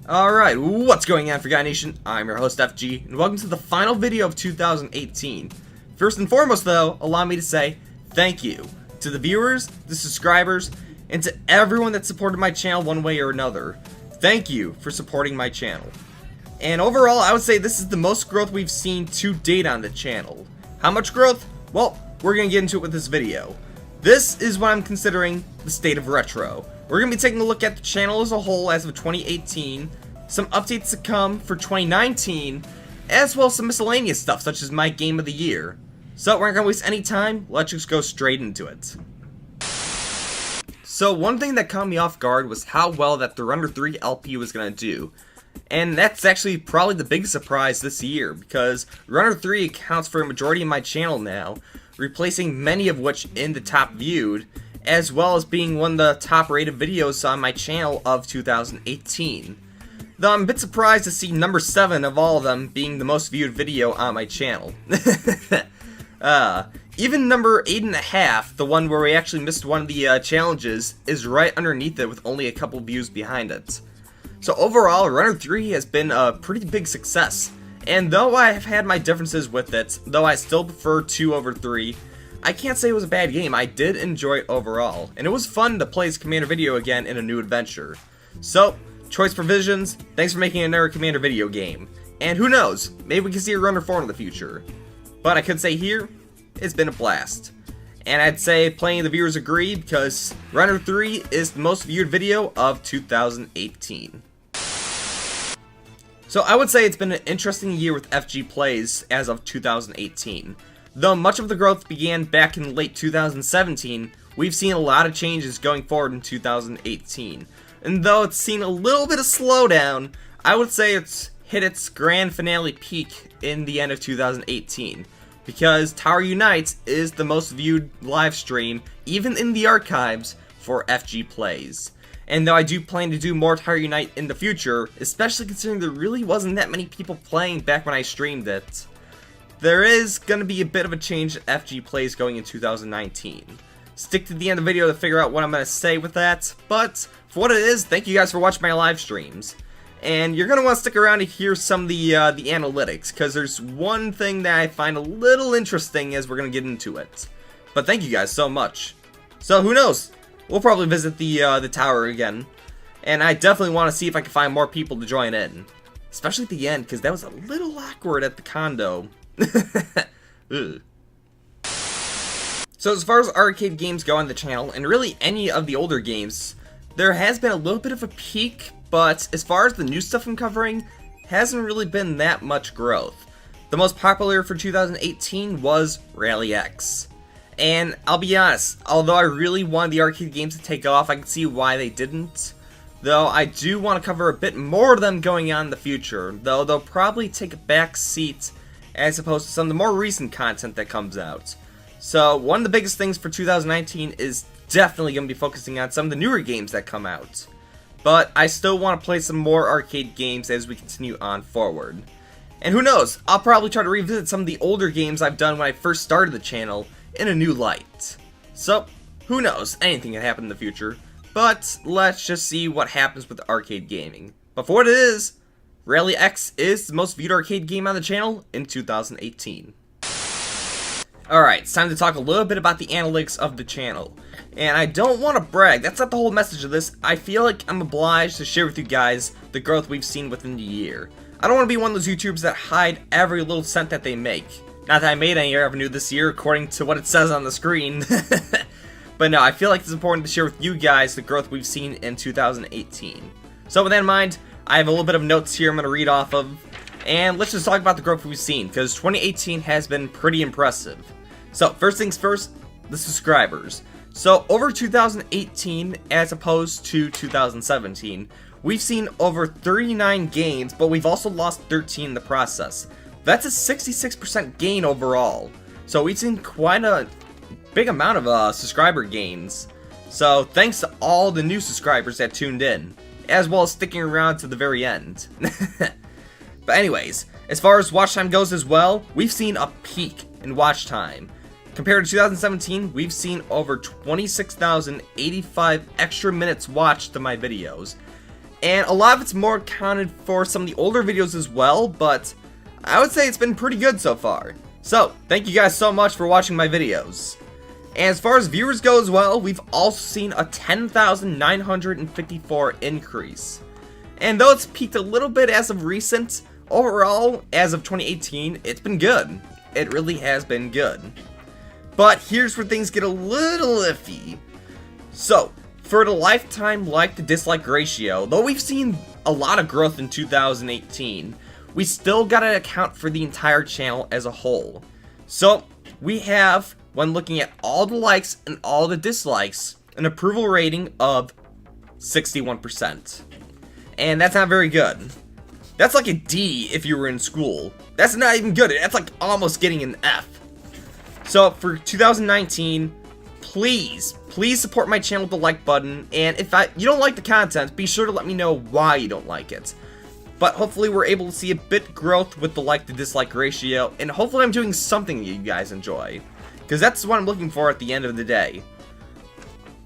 Alright, what's going on, Forgotten Nation? I'm your host, FG, and welcome to the final video of 2018. First and foremost, though, allow me to say thank you to the viewers, the subscribers, and to everyone that supported my channel one way or another. Thank you for supporting my channel. And overall, I would say this is the most growth we've seen to date on the channel. How much growth? Well, we're going to get into it with this video. This is what I'm considering the state of retro. We're going to be taking a look at the channel as a whole as of 2018, some updates to come for 2019, as well as some miscellaneous stuff such as my game of the year. So we're not going to waste any time, let's just go straight into it. So one thing that caught me off guard was how well that the Runner 3 LP was going to do. And that's actually probably the biggest surprise this year, because Runner 3 accounts for a majority of my channel now, replacing many of which in the top viewed, as well as being one of the top rated videos on my channel of 2018. Though I'm a bit surprised to see number 7 of all of them being the most viewed video on my channel. Even number 8.5, the one where we actually missed one of the challenges, is right underneath it with only a couple views behind it. So overall, Runner 3 has been a pretty big success, and though I have had my differences with it, though I still prefer 2 over 3, I can't say it was a bad game. I did enjoy it overall, and it was fun to play as Commander Video again in a new adventure. So, Choice Provisions, thanks for making another Commander Video game, and who knows, maybe we can see a Runner 4 in the future. But I could say here, it's been a blast. And I'd say plenty of the viewers agree, because Runner 3 is the most viewed video of 2018. So I would say it's been an interesting year with FG Plays as of 2018. Though much of the growth began back in late 2017, we've seen a lot of changes going forward in 2018. And though it's seen a little bit of slowdown, I would say it's hit its grand finale peak in the end of 2018. Because Tower Unite is the most viewed live stream, even in the archives, for FG Plays. And though I do plan to do more Tower Unite in the future, especially considering there really wasn't that many people playing back when I streamed it, there is going to be a bit of a change at FG Plays going in 2019. Stick to the end of the video to figure out what I'm going to say with that, but for what it is, thank you guys for watching my live streams. And you're going to want to stick around to hear some of the analytics, because there's one thing that I find a little interesting as we're going to get into it. But thank you guys so much. So who knows? We'll probably visit the tower again. And I definitely want to see if I can find more people to join in. Especially at the end, because that was a little awkward at the condo. So as far as arcade games go on the channel, and really any of the older games, there has been a little bit of a peak, but as far as the new stuff I'm covering, hasn't really been that much growth. The most popular for 2018 was Rally X. And I'll be honest, although I really wanted the arcade games to take off, I can see why they didn't. Though I do want to cover a bit more of them going on in the future, though they'll probably take a back seat as opposed to some of the more recent content that comes out. So one of the biggest things for 2019 is definitely going to be focusing on some of the newer games that come out. But I still want to play some more arcade games as we continue on forward. And who knows, I'll probably try to revisit some of the older games I've done when I first started the channel in a new light. So, who knows, anything can happen in the future. But let's just see what happens with arcade gaming. But for what it is, Rally X is the most viewed arcade game on the channel in 2018. Alright, it's time to talk a little bit about the analytics of the channel. And I don't want to brag, that's not the whole message of this. I feel like I'm obliged to share with you guys the growth we've seen within the year. I don't want to be one of those YouTubers that hide every little cent that they make. Not that I made any revenue this year according to what it says on the screen. But no, I feel like it's important to share with you guys the growth we've seen in 2018. So with that in mind, I have a little bit of notes here I'm going to read off of. And let's just talk about the growth we've seen, because 2018 has been pretty impressive. So first things first, the subscribers. So over 2018 as opposed to 2017, we've seen over 39 gains, but we've also lost 13 in the process. That's a 66% gain overall. So we've seen quite a big amount of subscriber gains. So thanks to all the new subscribers that tuned in, as well as sticking around to the very end. But anyways, as far as watch time goes as well, we've seen a peak in watch time. Compared to 2017, we've seen over 26,085 extra minutes watched to my videos. and a lot of it's more accounted for some of the older videos as well, but I would say it's been pretty good so far. So, thank you guys so much for watching my videos. And as far as viewers go as well, we've also seen a 10,954 increase. And though it's peaked a little bit as of recent, overall, as of 2018, it's been good. It really has been good. But here's where things get a little iffy. So, for the lifetime like to dislike ratio, though we've seen a lot of growth in 2018, we still gotta account for the entire channel as a whole. So, we have, when looking at all the likes and all the dislikes, an approval rating of 61%. And that's not very good. That's like a D if you were in school. That's not even good. That's like almost getting an F. So for 2019, please support my channel with the like button. And if you don't like the content, be sure to let me know why you don't like it. But hopefully we're able to see a bit growth with the like to dislike ratio. And hopefully I'm doing something that you guys enjoy. Because that's what I'm looking for at the end of the day.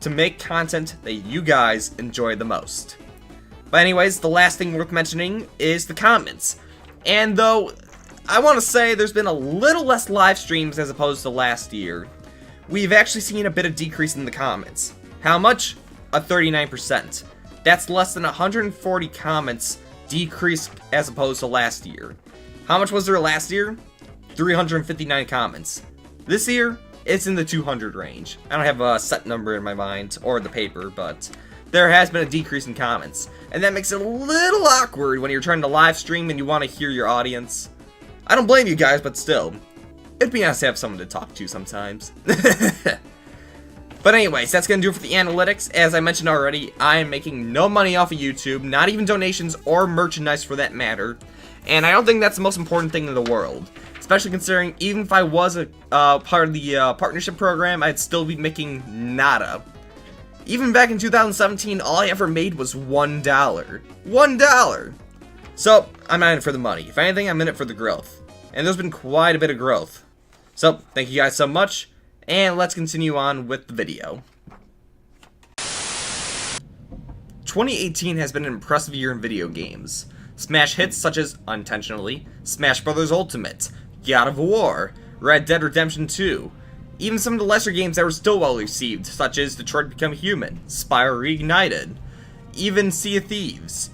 To make content that you guys enjoy the most. But anyways, the last thing worth mentioning is the comments. And though I want to say there's been a little less live streams as opposed to last year, we've actually seen a bit of decrease in the comments. How much? A 39%. That's less than 140 comments decreased as opposed to last year. How much was there last year? 359 comments. This year, it's in the 200 range. I don't have a set number in my mind or the paper, but there has been a decrease in comments. And that makes it a little awkward when you're trying to live stream and you want to hear your audience. I don't blame you guys, but still, it'd be nice to have someone to talk to sometimes. But anyways, that's going to do it for the analytics. As I mentioned already, I am making no money off of YouTube, not even donations or merchandise for that matter. And I don't think that's the most important thing in the world. Especially considering even if I was a part of the partnership program, I'd still be making nada. Even back in 2017, all I ever made was $1. $1! So, I'm not in it for the money. If anything, I'm in it for the growth. And there's been quite a bit of growth. So, thank you guys so much, and let's continue on with the video. 2018 has been an impressive year in video games. Smash hits such as, unintentionally, Smash Bros. Ultimate, God of War, Red Dead Redemption 2, even some of the lesser games that were still well received, such as Detroit Become Human, Spyro Reignited, even Sea of Thieves,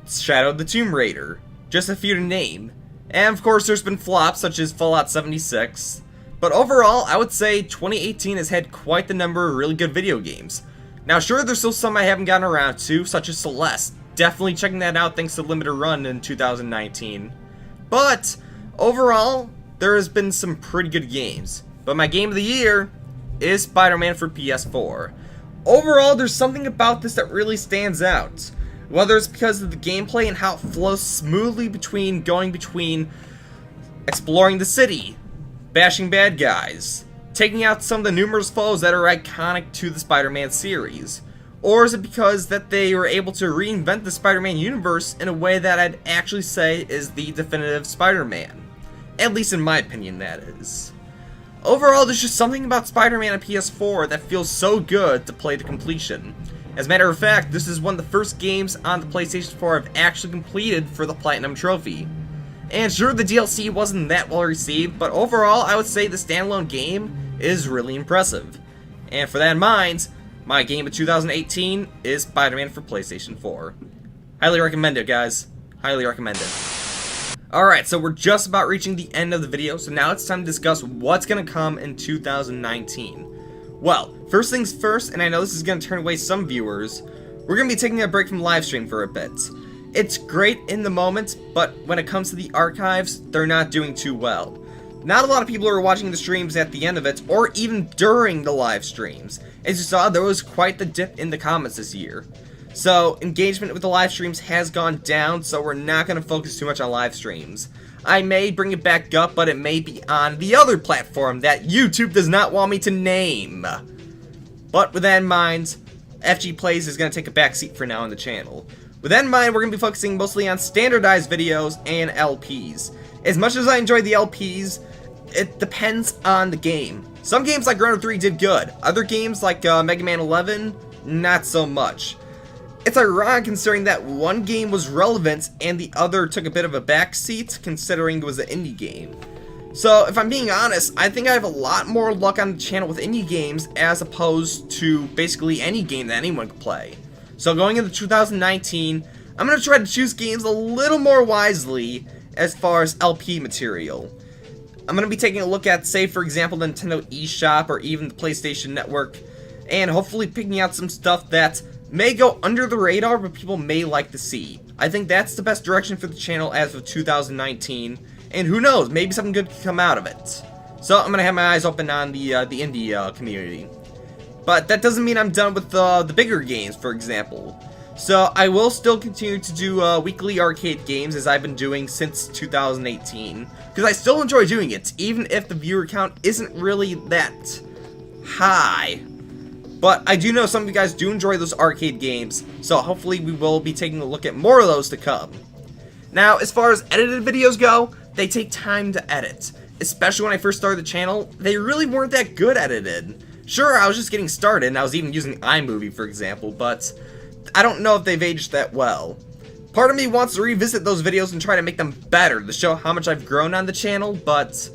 Shadow of the Tomb Raider, just a few to name. And of course there's been flops such as Fallout 76, but overall I would say 2018 has had quite the number of really good video games. Now sure, there's still some I haven't gotten around to, such as Celeste, definitely checking that out thanks to Limited Run in 2019. But overall, there has been some pretty good games. But my game of the year is Spider-Man for PS4. Overall, there's something about this that really stands out. Whether it's because of the gameplay and how it flows smoothly between exploring the city, bashing bad guys, taking out some of the numerous foes that are iconic to the Spider-Man series. Or is it because that they were able to reinvent the Spider-Man universe in a way that I'd actually say is the definitive Spider-Man? At least in my opinion, that is. Overall, there's just something about Spider-Man on PS4 that feels so good to play to completion. As a matter of fact, this is one of the first games on the PlayStation 4 I've actually completed for the Platinum Trophy. And sure, the DLC wasn't that well received, but overall, I would say the standalone game is really impressive. And for that in mind, my game of 2018 is Spider-Man for PlayStation 4. Highly recommend it, guys. Highly recommend it. Alright, so we're just about reaching the end of the video, so now it's time to discuss what's going to come in 2019. Well, first things first, and I know this is going to turn away some viewers, we're going to be taking a break from live stream for a bit. It's great in the moment, but when it comes to the archives, they're not doing too well. Not a lot of people are watching the streams at the end of it, or even during the live streams. As you saw, there was quite the dip in the comments this year. So, engagement with the live streams has gone down, so we're not going to focus too much on live streams. I may bring it back up, but it may be on the other platform that YouTube does not want me to name. But with that in mind, FG Plays is going to take a backseat for now on the channel. With that in mind, we're going to be focusing mostly on standardized videos and LPs. As much as I enjoy the LPs, it depends on the game. Some games like Grounded 3 did good. Other games like Mega Man 11, not so much. It's ironic considering that one game was relevant and the other took a bit of a backseat considering it was an indie game. So if I'm being honest, I think I have a lot more luck on the channel with indie games as opposed to basically any game that anyone could play. So going into 2019, I'm going to try to choose games a little more wisely as far as LP material. I'm going to be taking a look at, say for example, the Nintendo eShop or even the PlayStation Network, and hopefully picking out some stuff that may go under the radar but people may like to see. I think that's the best direction for the channel as of 2019, and who knows, maybe something good can come out of it. So I'm going to have my eyes open on the indie community. But that doesn't mean I'm done with the bigger games, for example. So I will still continue to do weekly arcade games as I've been doing since 2018, because I still enjoy doing it, even if the viewer count isn't really that high. But I do know some of you guys do enjoy those arcade games, so hopefully we will be taking a look at more of those to come. Now, as far as edited videos go, they take time to edit. Especially when I first started the channel, they really weren't that good edited. Sure, I was just getting started, and I was even using iMovie, for example, but I don't know if they've aged that well. Part of me wants to revisit those videos and try to make them better to show how much I've grown on the channel, but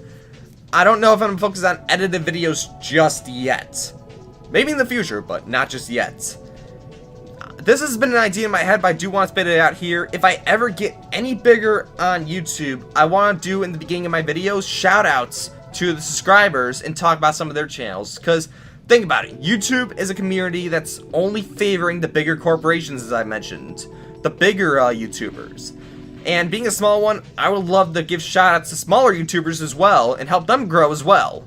I don't know if I'm focused on edited videos just yet. Maybe in the future, but not just yet. This has been an idea in my head, but I do want to spit it out here. If I ever get any bigger on YouTube, I want to do in the beginning of my videos shout-outs to the subscribers and talk about some of their channels. Because, think about it, YouTube is a community that's only favoring the bigger corporations, as I mentioned. The bigger YouTubers. And being a small one, I would love to give shout-outs to smaller YouTubers as well and help them grow as well.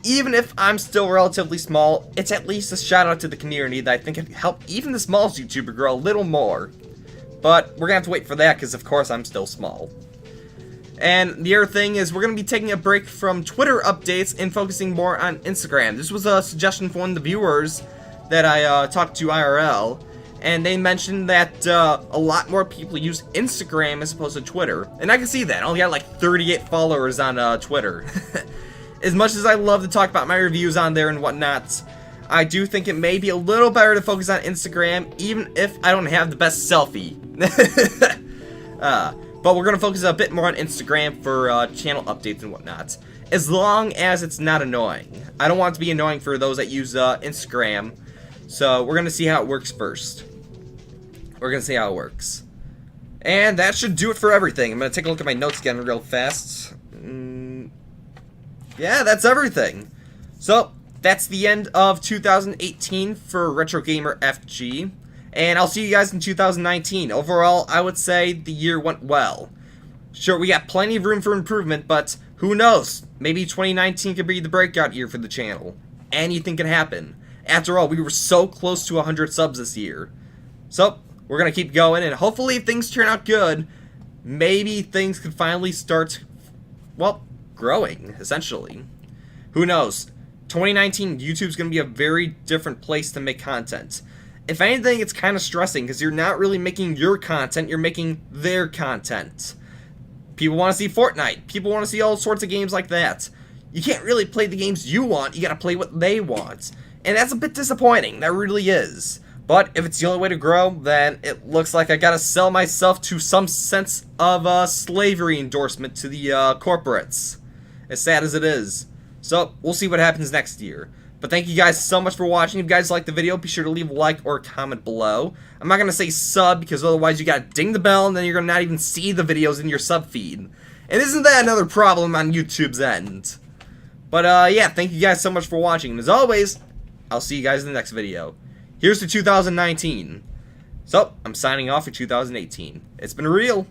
Even if I'm still relatively small, it's at least a shout out to the community that I think can help even the smallest YouTuber grow a little more. But we're gonna have to wait for that because of course I'm still small. And the other thing is we're gonna be taking a break from Twitter updates and focusing more on Instagram. This was a suggestion from one of the viewers that I talked to IRL, and they mentioned that a lot more people use Instagram as opposed to Twitter. And I can see that. I only got like 38 followers on Twitter. As much as I love to talk about my reviews on there and whatnot, I do think it may be a little better to focus on Instagram, even if I don't have the best selfie. But we're going to focus a bit more on Instagram for channel updates and whatnot, as long as it's not annoying. I don't want it to be annoying for those that use Instagram, so we're going to see how it works first. We're going to see how it works. And that should do it for everything. I'm going to take a look at my notes again real fast. Yeah, that's everything. So, that's the end of 2018 for Retro Gamer FG. And I'll see you guys in 2019. Overall, I would say the year went well. Sure, we got plenty of room for improvement, but who knows? Maybe 2019 could be the breakout year for the channel. Anything can happen. After all, we were so close to 100 subs this year. So, we're going to keep going, and hopefully if things turn out good, maybe things could finally start, well, growing, essentially. Who knows? 2019, YouTube's going to be a very different place to make content. If anything, it's kind of stressing because you're not really making your content, you're making their content. People want to see Fortnite. People want to see all sorts of games like that. You can't really play the games you want, you gotta play what they want. And that's a bit disappointing, that really is. But if it's the only way to grow, then it looks like I gotta sell myself to some sense of slavery endorsement to the corporates. As sad as it is. So, we'll see what happens next year. But thank you guys so much for watching. If you guys liked the video, be sure to leave a like or a comment below. I'm not going to say sub, because otherwise you gotta ding the bell, and then you're going to not even see the videos in your sub feed. And isn't that another problem on YouTube's end? But, yeah, thank you guys so much for watching. And as always, I'll see you guys in the next video. Here's to 2019. So, I'm signing off for 2018. It's been real.